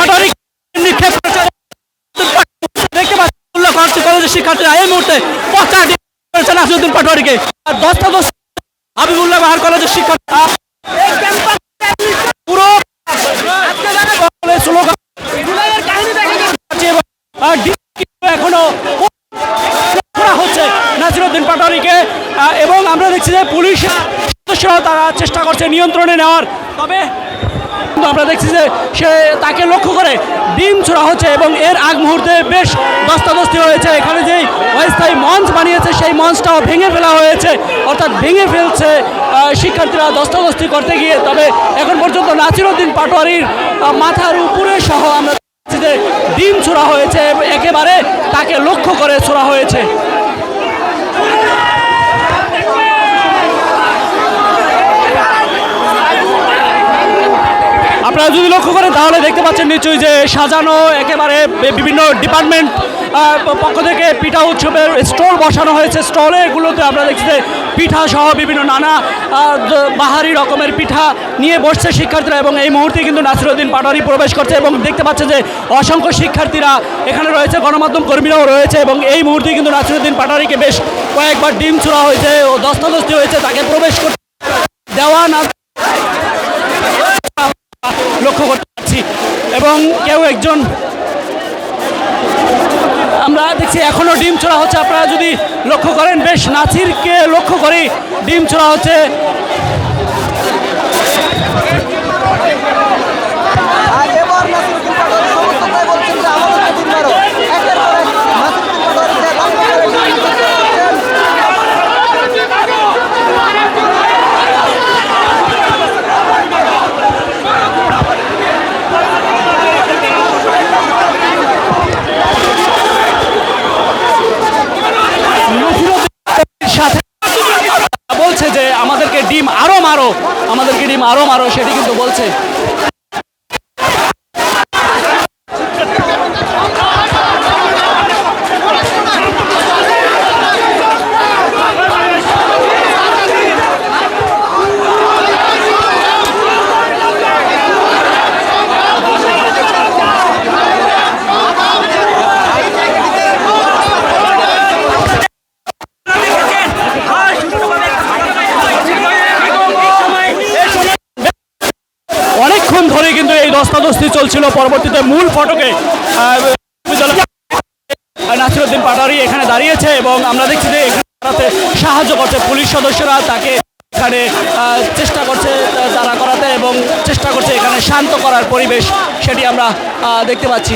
পাটোয়ারি নিক্ষেপ করেছে। দেখতে পাচ্ছি কলেজের শিক্ষার্থীরা এই মুহূর্তে পচা করেছে নাসিরউদ্দিন পাটোয়ারিকে। আর দস্তাদস্ত হাবিবুল্লাহ বাহার কলেজের শিক্ষার্থীরা পুরো স্লোগান এখনো করা হচ্ছে নাসিরউদ্দিন পাটোয়ারিকে। এবং আমরা দেখছি যে পুলিশ সদস্যরাও তারা চেষ্টা করছে নিয়ন্ত্রণে নেওয়ার। তবে আমরা দেখছি যে তাকে লক্ষ্য করে ডিম ছোড়া হচ্ছে এবং এর আগ মুহূর্তে বেশ দস্তাদস্তি হয়েছে। এখানে যেই অস্থায়ী মঞ্চ বানিয়েছে সেই মঞ্চটাও ভেঙে ফেলা হয়েছে, অর্থাৎ ভেঙে ফেলছে শিক্ষার্থীরা দস্তাদস্তি করতে গিয়ে। তবে এখন পর্যন্ত নাসিরউদ্দিন পাটোয়ারির মাথার উপরে সহ আমরা দেখছি যে ডিম ছোড়া হয়েছে, একেবারে তাকে লক্ষ্য করে ছোড়া হয়েছে। আপনারা যদি লক্ষ্য করেন তাহলে দেখতে পাচ্ছেন নিশ্চয়ই যে সাজানো একেবারে বিভিন্ন ডিপার্টমেন্ট পক্ষ থেকে পিঠা উৎসবের স্টল বসানো হয়েছে। স্টলে এগুলোতে আমরা দেখছি যে পিঠা সহ বিভিন্ন নানা বাহারি রকমের পিঠা নিয়ে বসছে শিক্ষার্থীরা। এবং এই মুহূর্তে কিন্তু নাসিরউদ্দিন পাটোয়ারি প্রবেশ করছে এবং দেখতে পাচ্ছে যে অসংখ্য শিক্ষার্থীরা এখানে রয়েছে, গণমাধ্যম কর্মীরাও রয়েছে। এবং এই মুহূর্তে কিন্তু নাসিরউদ্দিন পাটোয়ারিকে বেশ কয়েকবার ডিম ছোড়া হয়েছে ও দস্তাদস্তি হয়েছে, তাকে প্রবেশ করতে দেওয়া না লক্ষ্য করতে পারছি। এবং কেউ একজন আমরা দেখছি এখনো ডিম ছোড়া হচ্ছে। আপনারা যদি লক্ষ্য করেন বেশ নাসিরকে লক্ষ্য করে ডিম ছোড়া হচ্ছে। বলছে যে আমাদেরকে ডিম আরো মারো, আমাদেরকে ডিম আরো মারো, সেটি কিন্তু বলছে। অনেকক্ষণ ধরে কিন্তু এই দস্তাদস্তি চলছিল। পরবর্তীতে মূল ফটকে নাসিরউদ্দিন পাটোয়ারি এখানে দাঁড়িয়েছে এবং আমরা দেখছি যে এখানে দাঁড়াতে সাহায্য করছে পুলিশ সদস্যরা, তাকে এখানে চেষ্টা করছে তারা করাতে এবং চেষ্টা করছে এখানে শান্ত করার পরিবেশ, সেটি আমরা দেখতে পাচ্ছি।